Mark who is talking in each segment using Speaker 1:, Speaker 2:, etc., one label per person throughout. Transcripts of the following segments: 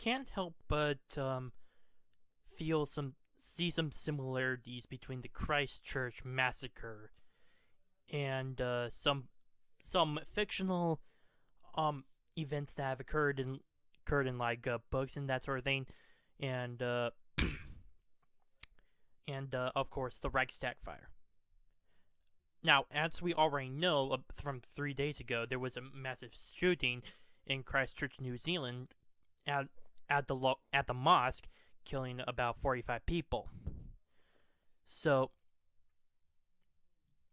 Speaker 1: can't help but see some similarities between the Christchurch massacre and some fictional um events that have occurred in like books and that sort of thing, and of course the Reichstag fire. Now, as we already know from 3 days ago, there was a massive shooting in Christchurch, New Zealand, at at the mosque, killing about 45 people. So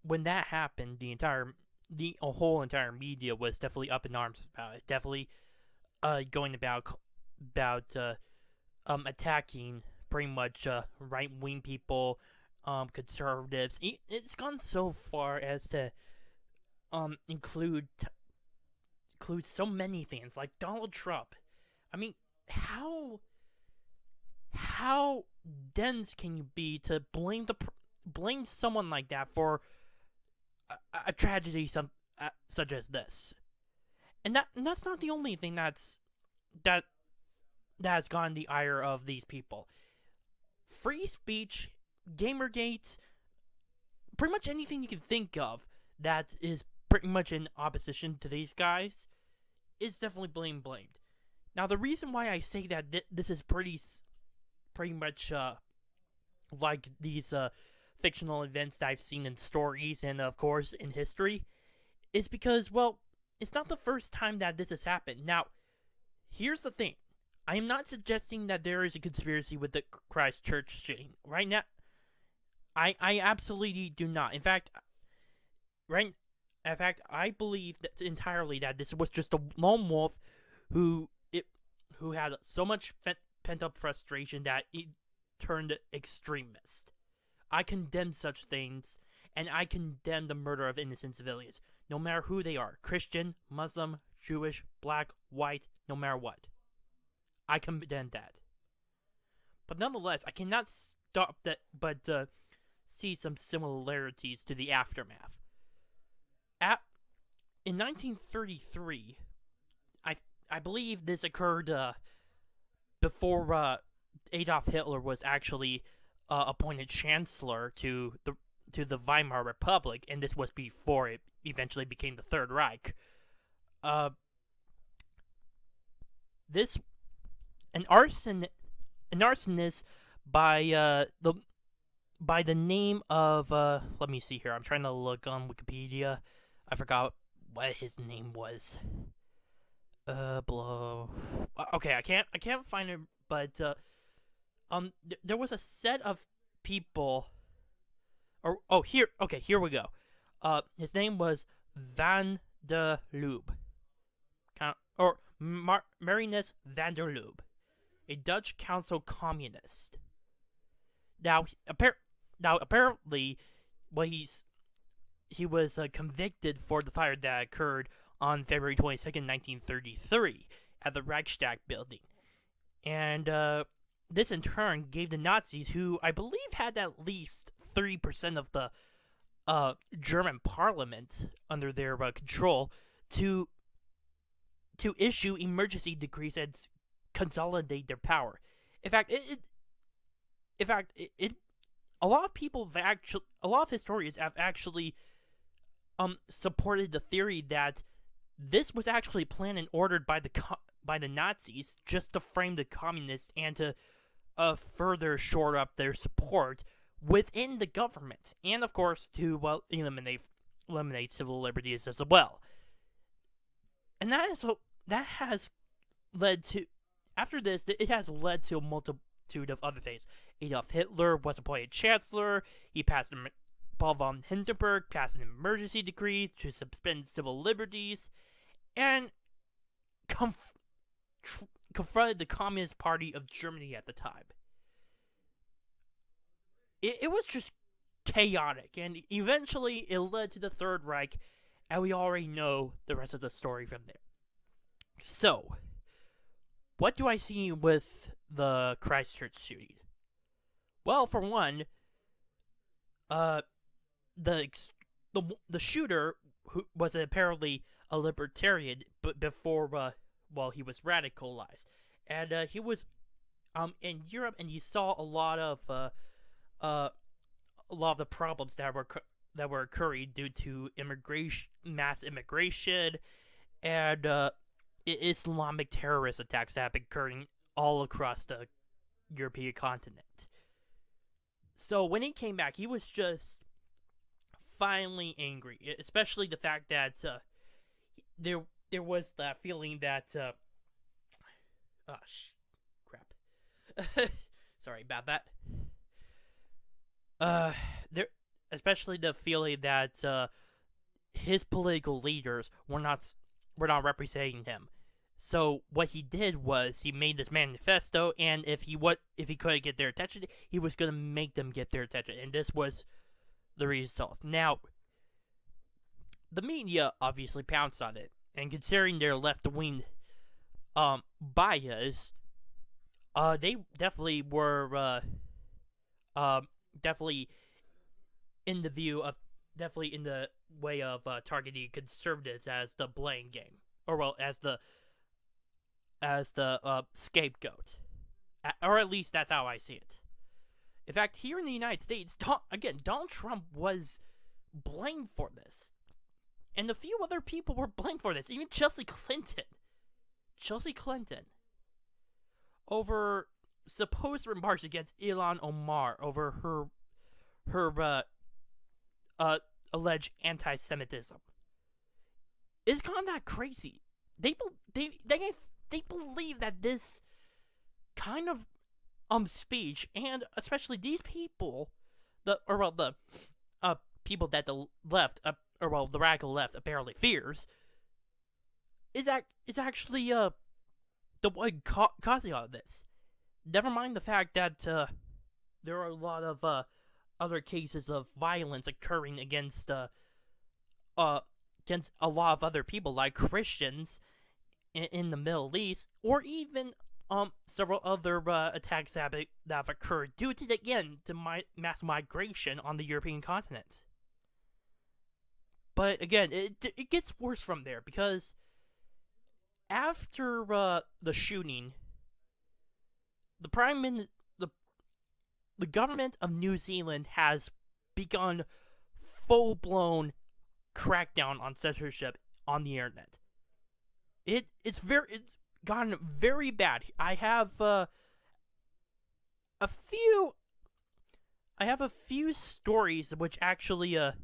Speaker 1: when that happened, the whole entire media was definitely up in arms about it. Definitely going about attacking pretty much right wing people, conservatives. It's gone so far as to include so many things like Donald Trump. I mean, how dense can you be to blame someone like that for a tragedy such as this? And that's not the only thing that has gotten the ire of these people. Free speech, Gamergate, pretty much anything you can think of that is pretty much in opposition to these guys is definitely blamed. Now, the reason why I say that this is pretty much like these fictional events that I've seen in stories and, of course, in history is because, well, it's not the first time that this has happened. Now, here's the thing. I am not suggesting that there is a conspiracy with the Christchurch shooting. Right now, I absolutely do not. In fact, I believe that entirely that this was just a lone wolf who had so much pent up frustration that it turned extremist. I condemn such things, and I condemn the murder of innocent civilians, no matter who they are: Christian, Muslim, Jewish, black, white, no matter what. I condemn that. But nonetheless, I cannot stop that, but see some similarities to the aftermath. In 1933, I believe this occurred before Adolf Hitler was actually appointed chancellor to the Weimar Republic, and this was before it eventually became the Third Reich. This an arsonist by the name of let me see here. I'm trying to look on Wikipedia. I forgot what his name was. Okay, I can't find him, but there was a set of people. Here we go. His name was Van der Lubbe, Marinus van der Lubbe, a Dutch council communist. Now, apparently, he was convicted for the fire that occurred on February 22nd, 1933, at the Reichstag building. And this, in turn, gave the Nazis, who I believe had at least 30% of the German parliament under their control, to issue emergency decrees and consolidate their power. In fact, a lot of historians have actually supported the theory that this was actually planned and ordered by the Nazis just to frame the communists and to further shore up their support within the government, and of course to eliminate civil liberties as well. And that has led to, after this, it has led to a multitude of other things. Adolf Hitler was appointed chancellor. He passed Paul von Hindenburg passed an emergency decree to suspend civil liberties, and confronted the Communist Party of Germany at the time. It was just chaotic, and eventually it led to the Third Reich, and we already know the rest of the story from there. So, what do I see with the Christchurch shooting? Well, for one, the shooter, who was apparently a libertarian, but before he was radicalized, and he was in Europe, and he saw a lot of the problems that were occurring due to mass immigration, and Islamic terrorist attacks that have been occurring all across the European continent. So when he came back, he was just finally angry, especially the fact that there was that feeling that crap. Sorry about that. There, especially the feeling that his political leaders were not representing him. So what he did was he made this manifesto, and if he couldn't get their attention, he was gonna make them get their attention, and this was the result. Now, the media obviously pounced on it, and considering their left-wing bias, they definitely were definitely in the way of targeting conservatives as the blame game, or well, as the scapegoat, or at least that's how I see it. In fact, here in the United States, Donald Trump was blamed for this, and a few other people were blamed for this. Even Chelsea Clinton, over supposed remarks against Ilhan Omar over her alleged anti-Semitism. It's kind of that crazy. They believe that this kind of speech, and especially these people, the people that the left, the radical left apparently fears, is actually the one causing all of this. Never mind the fact that there are a lot of other cases of violence occurring against a lot of other people, like Christians in the Middle East, or even several other attacks that have occurred due to, again, mass migration on the European continent. But again, it gets worse from there, because after the shooting, the government of New Zealand has begun full-blown crackdown on censorship on the internet. It's gotten very bad. I have a few stories which actually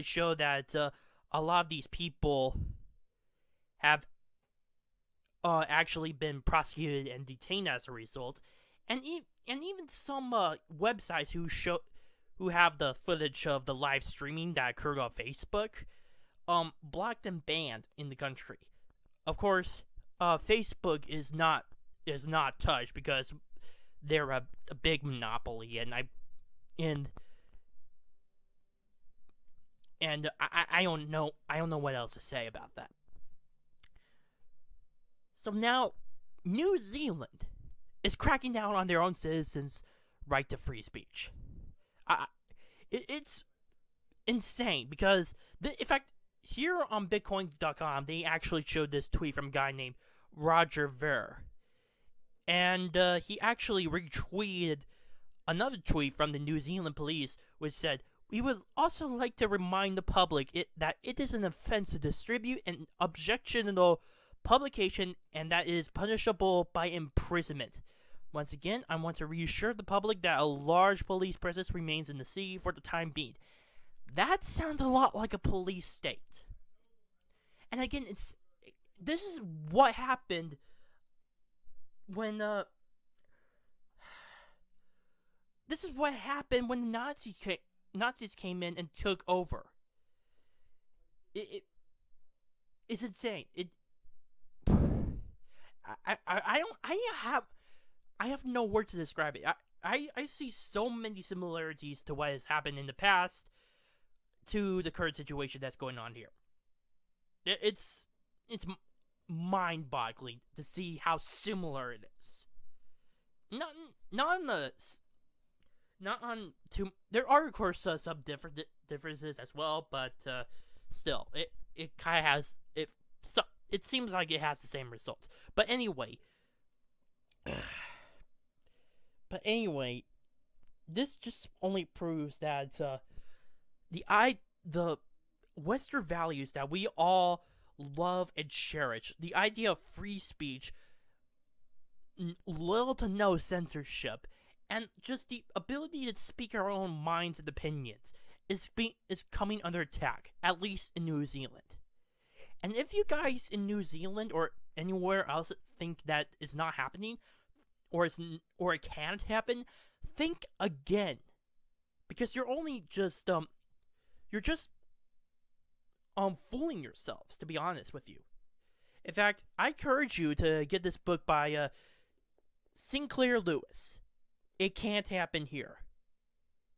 Speaker 1: show that a lot of these people have actually been prosecuted and detained as a result, and even some websites who have the footage of the live streaming that occurred on Facebook, blocked and banned in the country. Of course, Facebook is not touched because they're a big monopoly, and I don't know what else to say about that. So now, New Zealand is cracking down on their own citizens' right to free speech. It's insane, because in fact, here on Bitcoin.com, they actually showed this tweet from a guy named Roger Ver, and he actually retweeted another tweet from the New Zealand police, which said, "We would also like to remind the public that it is an offense to distribute an objectionable publication, and that is punishable by imprisonment. Once again, I want to reassure the public that a large police presence remains in the city for the time being." That sounds a lot like a police state. And again, this is what happened when this is what happened when the Nazis came in and took over. It's insane. I have no word to describe it. I see so many similarities to what has happened in the past to the current situation that's going on here. It's mind-boggling to see how similar it is. There are, of course, some differences as well, but still, it kind of has it seems like it has the same results. But anyway, this just only proves that the Western values that we all love and cherish, the idea of free speech, little to no censorship, and just the ability to speak our own minds and opinions is coming under attack, at least in New Zealand. And if you guys in New Zealand or anywhere else think that is not happening, or it can't happen, think again, because you're only just fooling yourselves, to be honest with you. In fact, I encourage you to get this book by Sinclair Lewis. It Can't Happen Here.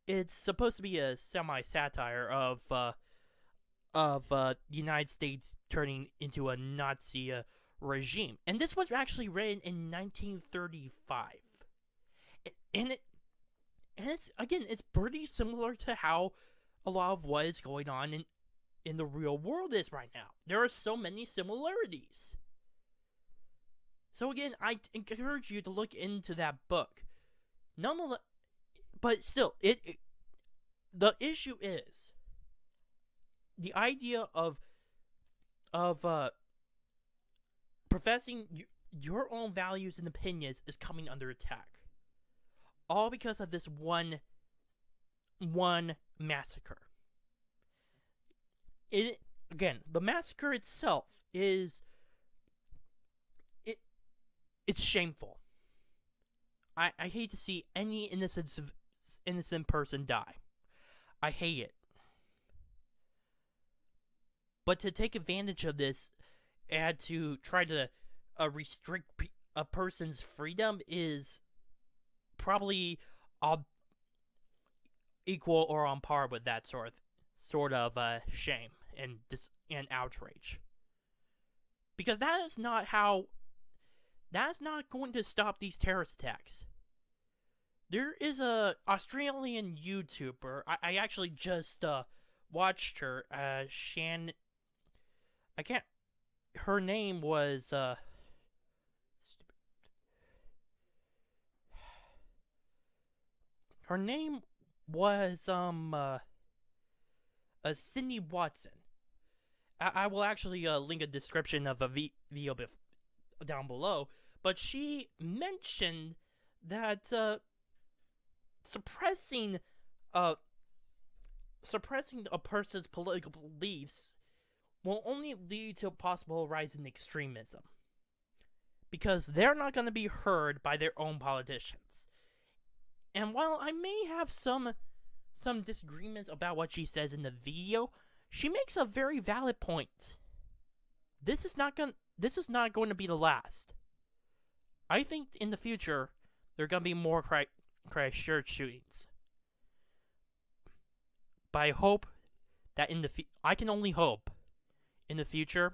Speaker 1: It's supposed to be a semi-satire of the United States turning into a Nazi regime, and this was actually written in 1935. And it's pretty similar to how a lot of what is going on in the real world is right now. There are so many similarities. So again, I encourage you to look into that book. Nonetheless, but still, the issue is the idea of professing your own values and opinions is coming under attack, all because of this one massacre. The massacre itself it's shameful. I hate to see any innocent person die. I hate it. But to take advantage of this and to try to restrict a person's freedom is probably equal or on par with that sort of shame and outrage. Because that's not going to stop these terrorist attacks. There is a Australian YouTuber. I actually just watched her. Her name was Cindy Watson. I will actually link a description of a video down below. But she mentioned that suppressing a person's political beliefs will only lead to a possible rise in extremism, because they're not going to be heard by their own politicians. And while I may have some disagreements about what she says in the video, she makes a very valid point. This is not going to be the last. I think in the future there are going to be more Christchurch shootings. But I hope that I can only hope in the future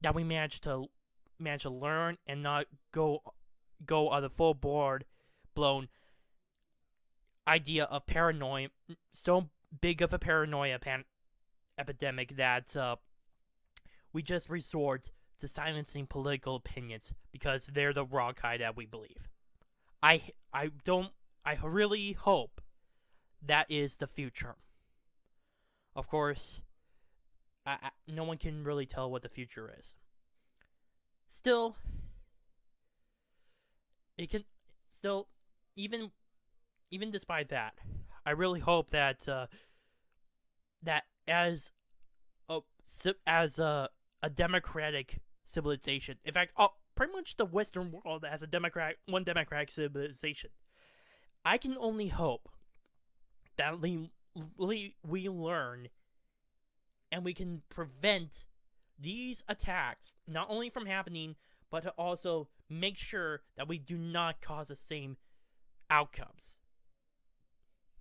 Speaker 1: that we manage to learn and not go on the full blown idea of paranoia, so big of a paranoia epidemic that we just resort to silencing political opinions because they're the wrong kind that we believe. I really hope that is the future. Of course, no one can really tell what the future is. Still, even despite that, I really hope that as a democratic civilization, in fact, pretty much the Western world as one democratic civilization, I can only hope that we learn and we can prevent these attacks not only from happening, but to also make sure that we do not cause the same outcomes.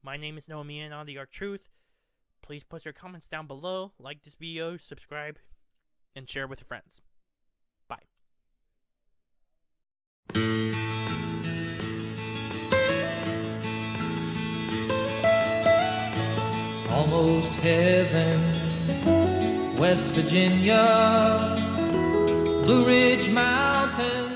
Speaker 1: My name is Noah Mian on The Art Truth. Please post your comments down below, like this video, subscribe, and share with your friends. Bye.
Speaker 2: Almost heaven West Virginia, Blue Ridge Mountains.